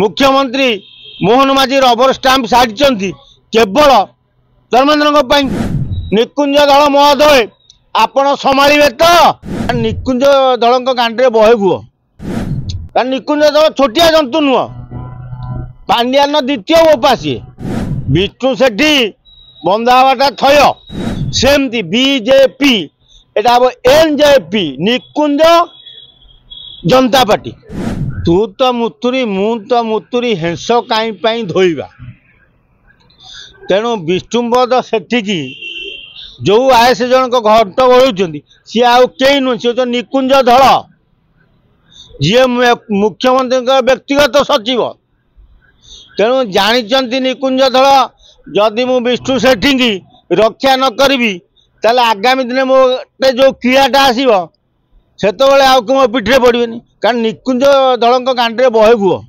मुख्यमंत्री मोहन माझी rubber stamp sari केवल धर्मेन्द्र निकुंज दल महोदय आपण संभाळे तो निकुंज दल गांडे बहे गुह निकुंज दल छोटिया जंतु नुह पांड्यान द्वितीय उपासी विष्णु सेठी बंधावाटा थय सेमती बीजेपी एटा एनजेपी निकुंज जनता पार्टी तू तो मुतुरी मु तो मुतुरी हेंस कहीं धोइबा तेणु विष्णुपद सेठिकी जो आएस जनक घट बढ़ुं सी आउ कई नुह सी निकुंज धल जी मुख्यमंत्री व्यक्तिगत सचिव तेणु जानी निकुंज धल जदि मु विष्णु सेठी की रक्षा न करी ताले आगामी दिन मो जो क्रियाटा आसो से आउ मो पिठे पड़े कारण निकुंज दल गांडे बहे गुह।